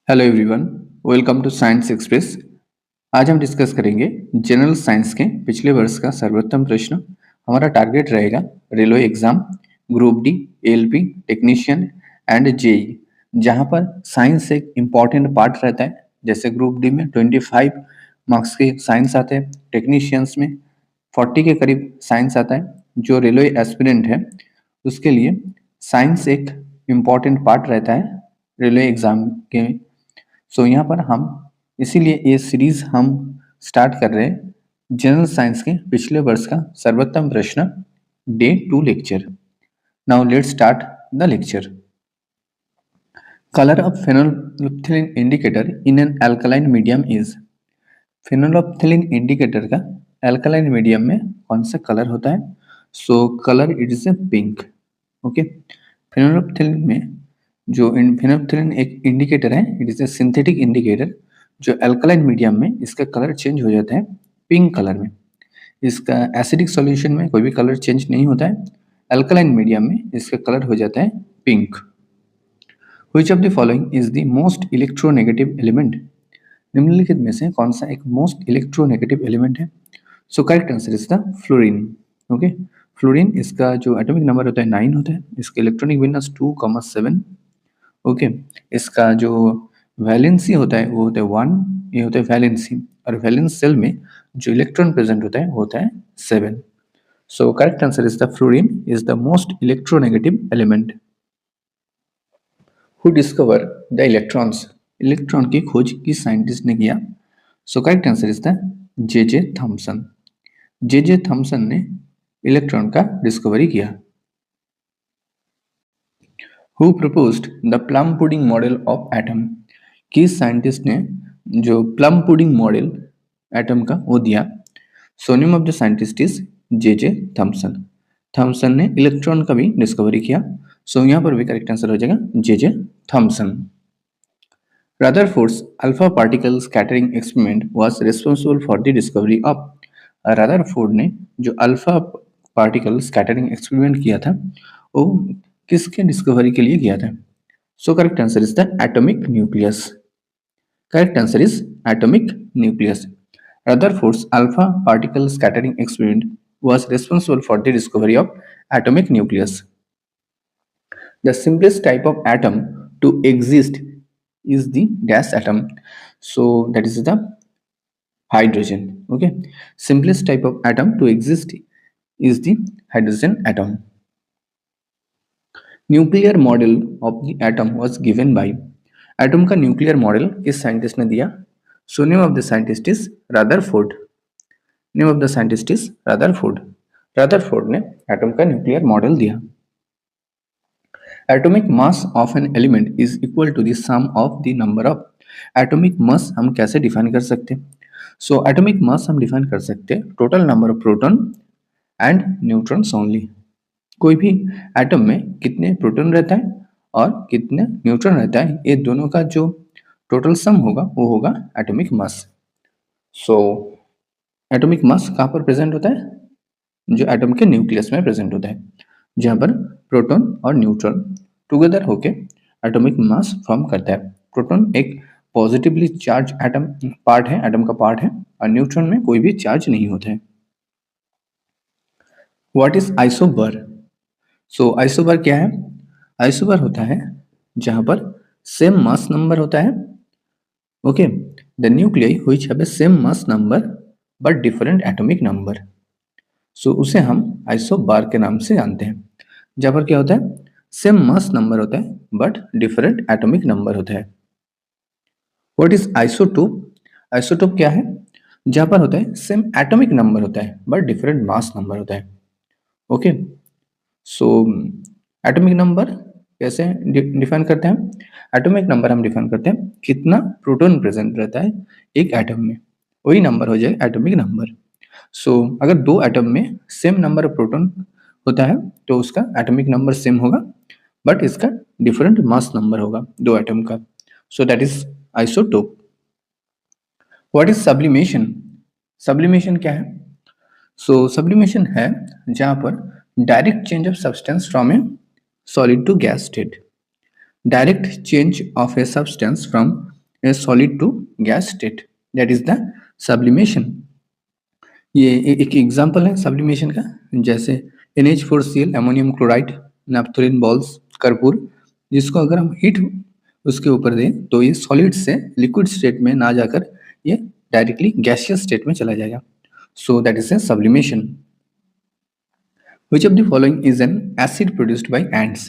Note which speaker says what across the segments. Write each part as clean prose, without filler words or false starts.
Speaker 1: Hello everyone, welcome to science express. आज हम discuss करेंगे जनरल साइंस के पिछले वर्ष का सर्वोत्तम प्रश्न। हमारा टारगेट रहेगा railway exam, group D, LP, technician and JE, जहां पर साइंस एक इम्पॉर्टेंट पार्ट रहता है। जैसे ग्रुप डी में 25 मार्क्स के साइंस आते हैं, टेक्नीशियंस में 40 के करीब साइंस आता है। जो रेलवे एस्पिरेंट है उसके लिए साइंस एक इम्पॉर्टेंट पार्ट रहता है रेलवे एग्जाम के। यहाँ पर हम इसीलिए ये सीरीज हम स्टार्ट कर रहे हैं जनरल साइंस के पिछले वर्ष का सर्वोत्तम प्रश्न, day 2 lecture. Now let's start the lecture. Colour of phenolphthalein indicator in an alkaline medium is. Phenolphthalein indicator का अल्कलाइन मीडियम में कौन सा कलर होता है? Colour it is a pink. Okay, phenolphthalein में जो फेनोल्फथलीन एक इंडिकेटर है, it is a synthetic indicator. जो अल्कलाइन मीडियम में इसका कलर चेंज हो जाता है पिंक कलर में। इसका एसिडिक सॉल्यूशन में कोई भी कलर चेंज नहीं होता है, अल्कलाइन मीडियम में इसका कलर हो जाता है pink. Which of the following is the most electronegative element? निम्नलिखित में से कौन सा एक मोस्ट इलेक्ट्रोनेगेटिव एलिमेंट है? Correct answer is the fluorine. Okay, fluorine इसका जो एटॉमिक नंबर होता है 9 होता है, इसका इलेक्ट्रॉनिक विन्यास 2,7। ओके, इसका जो वैलेंसी होता है वो होता है 1, ये होता है वैलेंसी, और वैलेंस सेल में जो इलेक्ट्रॉन प्रेजेंट होता है वो होता है 7। Correct answer is the fluorine is the most electronegative element. Who discover the electrons? Electron की खोज किस साइंटिस्ट ने किया? Correct answer is the J Thomson. J Thomson ने इलेक्ट्रॉन का डिस्कवरी किया। Who proposed the plum pudding model of atom? किस scientist ने जो प्लम पुडिंग मॉडल एटम का वो दिया? Name of the scientist is J Thomson. Thomson ने इलेक्ट्रॉन का भी डिस्कवरी किया। यहाँ पर भी करेक्ट आंसर हो जाएगा J Thomson. Rutherford's alpha particle scattering experiment was responsible for the discovery of. Rutherford ने जो अल्फा पार्टिकल स्कैटरिंग एक्सपेरिमेंट किया था वो किसके डिस्कवरी के लिए किया था? Correct answer is the atomic nucleus. Correct answer is atomic nucleus. Rutherford's alpha particle scattering experiment was responsible for the discovery of atomic nucleus. The simplest type of atom to exist is the gas atom. That is the hydrogen. Okay, simplest type of atom to exist is the hydrogen atom. Nuclear model of the atom was given by. Atom का nuclear model किस scientist ने दिया? Name of the scientist is Rutherford. Name of the scientist is Rutherford. Rutherford ने atom का nuclear model दिया। Atomic mass of an element is equal to the sum of the number of. Atomic mass हम कैसे define कर सकते हैं? Atomic mass हम define कर सकते हैं total number of proton and neutrons only. कोई भी एटम में कितने प्रोटॉन रहता है और कितने न्यूट्रॉन रहता है, ये दोनों का जो टोटल सम होगा वो होगा एटॉमिक मास। एटॉमिक मास कहाँ पर प्रेजेंट होता है? जो एटम के न्यूक्लियस में प्रेजेंट होता है, जहाँ पर प्रोटॉन और न्यूट्रॉन टुगेदर होके एटॉमिक मास फॉर्म करता है। प्रोटॉन एक पॉजिटिवली चार्ज एटम पार्ट है, एटम का पार्ट है, और न्यूट्रॉन में कोई भी चार्ज नहीं होता है। What is आइसोबर? आइसोबर क्या है? आइसोबर होता है जहां पर सेम मास नंबर होता है। Okay, the nuclei which have a same mass number but different atomic number. उसे हम आइसोबार के नाम से जानते हैं। जहां पर क्या होता है? सेम मास नंबर होता है बट डिफरेंट एटॉमिक नंबर होता है। What is isotope? आइसोटोप क्या है? जहां पर होता है सेम एटॉमिक नंबर होता है बट डिफरेंट मास नंबर होता है। ओके, एटॉमिक नंबर कैसे डिफाइन करते हैं? एटॉमिक नंबर हम डिफाइन करते हैं कितना प्रोटॉन प्रेजेंट रहता है एक एटम में, वही नंबर हो जाएगा एटॉमिक नंबर। अगर दो एटम में सेम नंबर ऑफ प्रोटॉन होता है तो उसका एटॉमिक नंबर सेम होगा, बट इसका डिफरेंट मास नंबर होगा दो एटम का। That is isotope. What is sublimation? Sublimation क्या है? सब्लिमेशन है जहां पर direct change of substance from A solid to gas state. Direct change of a substance from a solid to gas state, that is the sublimation. ये एक example है sublimation का, जैसे NH4Cl अमोनियम क्लोराइड, नैप्थोलिन बॉल्स, कर्पूर, जिसको अगर हम heat उसके ऊपर दें तो ये सॉलिड से लिक्विड स्टेट में ना जाकर ये डायरेक्टली गैसियस स्टेट में चला जाएगा। So that is a sublimation. Which of the following is an acid produced by ants?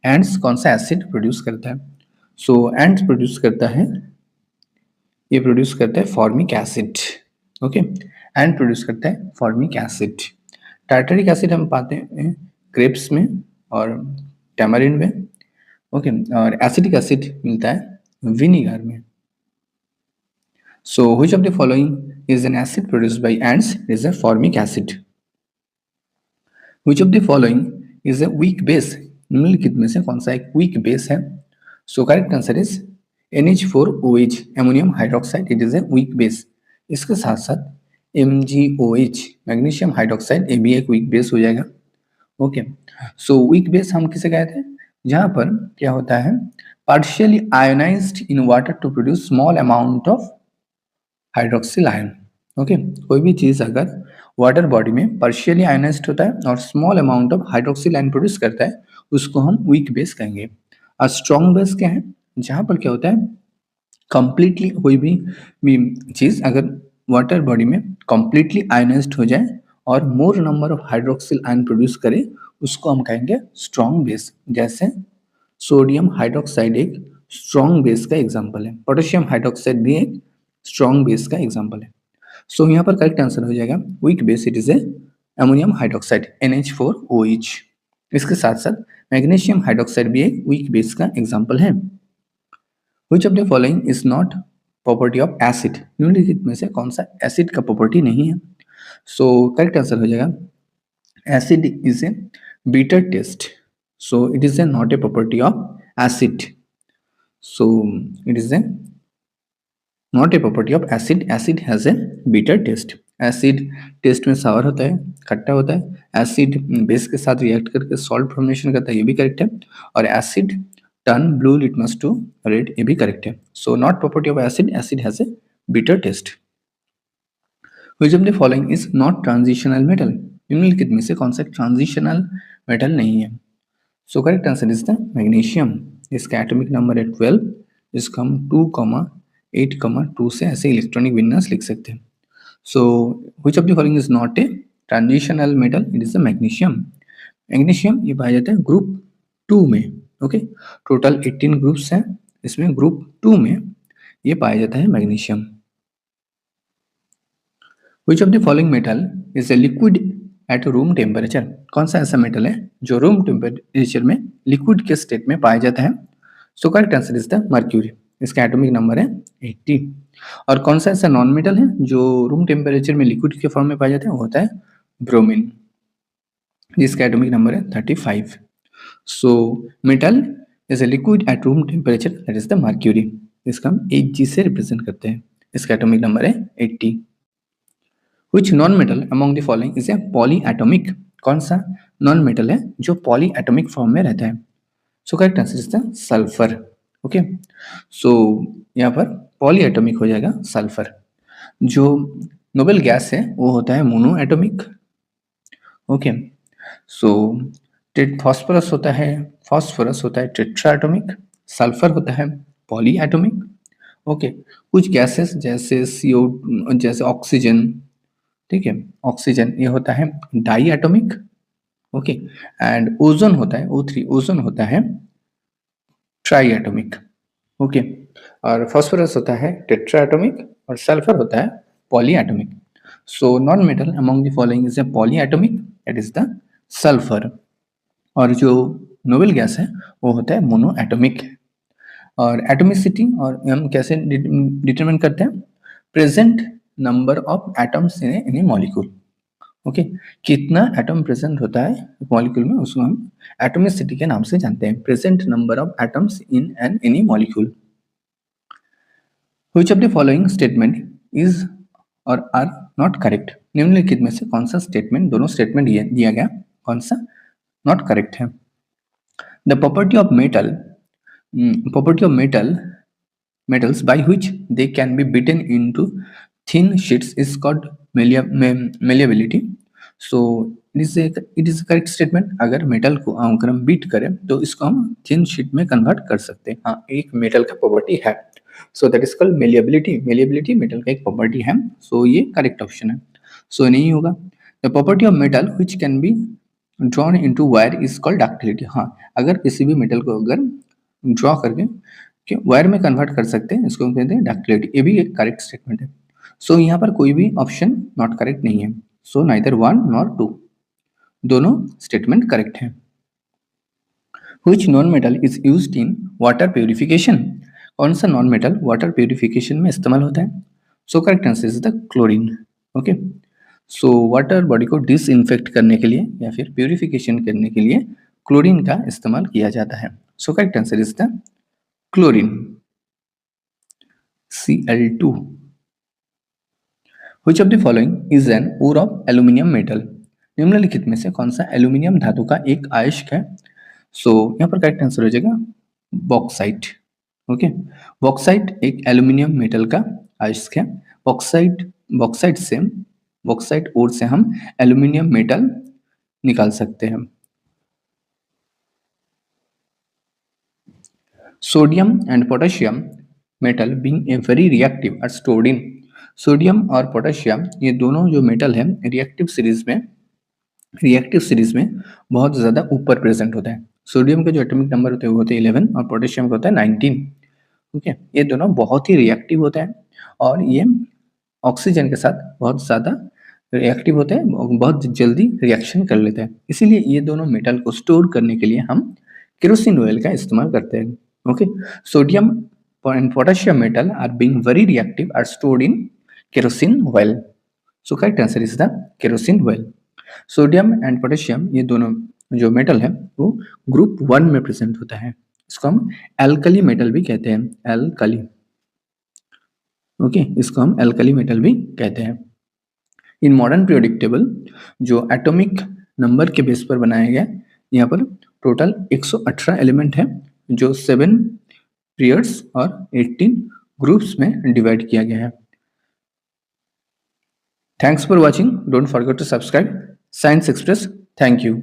Speaker 1: Ants कौन सा एसिड प्रोड्यूस करता है? सो ants प्रोड्यूस करता है, ये प्रोड्यूस करता है formic acid. Okay, and produce करता है फॉर्मिक एसिड। टार्टरिक एसिड हम पाते हैं ग्रेप्स में और टैमरिन में। ओके, और एसिटिक एसिड मिलता है विनीगर में। So which of the following is an acid produced by ants? Is a formic acid. Which of the following is a weak base? निम्नलिखित में से कौन सा एक weak base है? So correct answer is NH4OH, ammonium hydroxide, it is A weak base। इसके साथ साथ MgOH, मैग्नीशियम हाइड्रोक्साइड, ये भी एक weak base हो जाएगा। ओके, सो weak base हम किसे कहते हैं? जहाँ पर क्या होता है, partially ionized in water to produce small amount of hydroxyl ion. Okay, कोई भी चीज अगर वाटर बॉडी में पार्शियली आयनाइज्ड होता है और small amount of hydroxyl ion produce करता है, उसको हम वीक बेस कहेंगे। और स्ट्रॉन्ग बेस क्या है? जहां पर क्या होता है, कंप्लीटली कोई भी चीज अगर वाटर बॉडी में कंप्लीटली आयनाइज्ड हो जाए और मोर number of hydroxyl ion produce करे, उसको हम कहेंगे स्ट्रॉन्ग बेस। जैसे सोडियम हाइड्रोक्साइड एक स्ट्रॉन्ग बेस का एग्जाम्पल है, पोटेशियम हाइड्रोक्साइड भी एक स्ट्रॉन्ग बेस का एग्जाम्पल है। सो यहाँ पर करेक्ट आंसर हो जाएगा weak base, it is A ammonium hydroxide NH4OH। इसके साथ साथ मैग्नीशियम हाइड्रोक्साइड भी एक वीक बेस का एग्जाम्पल है। Which of the following is not property of acid? निम्नलिखित में से कौन सा एसिड का प्रॉपर्टी नहीं है? सो करेक्ट आंसर हो जाएगा acid is a bitter taste, so it is a not a property of acid, so it is a not a property of acid. Acid has a bitter taste. Acid taste में sour होता है, खट्टा होता है। Acid base के साथ react करके salt formation करता है, ये भी करेक्ट है। और acid turn blue litmus to red, ये भी करेक्ट है। So not property of acid, acid has a bitter taste. Which of the following is not transitional metal? निम्नलिखित में से कौन सा ट्रांजिशनल मेटल नहीं है? So correct answer is the magnesium. इसका एटॉमिक नंबर है 12, जिसको हम 2,8,2 से ऐसे इलेक्ट्रॉनिक विन्यास लिख सकते हैं। So which of the following is not a transitional metal? It is the magnesium. Magnesium ये पाया जाता है ग्रुप 2 में। ओके, टोटल 18 ग्रुप्स हैं, इसमें ग्रुप 2 में ये पाया जाता है magnesium. Which of the following metal is a liquid at room temperature? कौन सा ऐसा मेटल है जो रूम टेम्परेचर में लिक्विड के स्टेट में पाया जाता है? So correct answer is the mercury. इसका एटॉमिक नंबर है 80। और कौन सा ऐसा नॉन मेटल है जो रूम टेम्परेचर में लिक्विड के फॉर्म में पाया जाता है? वो होता है ब्रोमीन, जिसका एटॉमिक नंबर है 35। So metal is a liquid at room temperature, that is the mercury. इसका हम Hg से रिप्रेजेंट करते हैं। इसका एटॉमिक नंबर है 80। Which non-metal among the following is a polyatomic? कौन सा नॉन मेटल है जो पॉलीएटॉमिक फॉर्म में रहता है? So correct answer is the sulphur. Okay, so यहाँ पर पॉलीएटॉमिक हो जाएगा सल्फर। जो नोबेल गैस है वो होता है mono atomic. Okay, so phosphorus होता है टेट्रा एटॉमिक, सल्फर होता है पॉलीएटॉमिक। ओके, कुछ गैसेस जैसे CO, जैसे ऑक्सीजन, ठीक है, ऑक्सीजन ये होता है di atomic. Okay, and ozone होता है O3, ओजोन होता है ट्राई एटॉमिक। ओके, और फॉस्फोरस होता है टेट्रा एटॉमिक और सल्फर होता है poly atomic. So non metal among the following is a poly atomic, that is the sulphur. और जो नोबेल गैस है वो होता है मोनो एटॉमिक। और एटॉमिसिटी और हम कैसे डिटरमिन करते हैं? Present number of atoms in A molecule. Okay, कितना एटम प्रेजेंट होता है मॉलिक्यूल में, उसको हम एटॉमिसिटी के नाम से जानते हैं। Present number of atoms in any molecule. Which of the following statement is और आर नॉट करेक्ट? निम्नलिखित में से कौन सा स्टेटमेंट, दोनों स्टेटमेंट दिया गया, कौन सा नॉट करेक्ट है? The property of metal metals by which they can be beaten into thin sheets is called malleability. So it is a correct statement. अगर मेटल को अगर हम बीट करें तो इसको हम थिन शीट में कन्वर्ट कर सकते हैं. हाँ, एक मेटल का प्रॉपर्टी है. So that is called malleability. Malleability metal का एक प्रॉपर्टी है. सो ये करेक्ट ऑप्शन है. सो नहीं होगा. The property of metal which can be drawn into wire is called ductility. हाँ, अगर किसी भी मेटल को अगर ड्रॉ करके वायर में कन्वर्ट कर सकते हैं, इसको कहते हैं डक्टिलिटी. ये भी एक करेक्ट स्टेटमेंट है. सो यहाँ पर कोई भी ऑप्शन नॉट करेक्ट नहीं है. सो नाइदर 1 नॉर 2, दोनों स्टेटमेंट करेक्ट है. Which non-metal is used in water purification? कौन सा नॉन मेटल वाटर प्यूरिफिकेशन में इस्तेमाल होता है? So correct answer is the chlorine. Okay. So water body को डिसइंफेक्ट करने के लिए या फिर प्यूरिफिकेशन करने के लिए क्लोरीन का इस्तेमाल किया जाता है. So correct answer is the chlorine. Cl2. Which of the following is an ore of aluminium metal? निम्नलिखित में से कौन सा एल्यूमिनियम धातु का एक अयस्क है? सो यहाँ पर करेक्ट आंसर हो जाएगा बॉक्साइट. ओके. बॉक्साइट एक एल्यूमिनियम मेटल का अयस्क है. बॉक्साइट ओर से हम एल्यूमिनियम मेटल निकाल सकते हैं. Sodium and potassium metal being a very reactive are stored in. Sodium और पोटेशियम ये दोनों जो मेटल है रिएक्टिव सीरीज में बहुत ज़्यादा ऊपर प्रेजेंट होता है. सोडियम के जो एटॉमिक नंबर होते हैं वो होते हैं 11 और पोटेशियम का होता है 19. ओके. ये दोनों बहुत ही रिएक्टिव होते हैं और ये ऑक्सीजन के साथ बहुत ज़्यादा रिएक्टिव होते हैं, बहुत जल्दी रिएक्शन कर लेते हैं. इसीलिए ये दोनों मेटल को स्टोर करने के लिए हम केरोसिन ऑयल का इस्तेमाल करते हैं. Okay. Sodium and potassium metal are being very reactive are stored in kerosene oil. So correct answer is the kerosene oil. Sodium and potassium ये दोनों जो मेटल है वो ग्रुप 1 में प्रेजेंट होता है. इसको हम एल्कली मेटल भी कहते हैं. एल्कली. ओके. इसको हम एल्कली मेटल भी कहते हैं. इन मॉडर्न पीरियोडिक टेबल जो एटॉमिक नंबर के बेस पर बनाया गया, यहाँ पर टोटल 118 एलिमेंट है जो 7 पीरियड्स और 18 ग्रुप्स में डिवाइड किया गया है. Thanks for watching. Don't forget to subscribe science express. Thank you.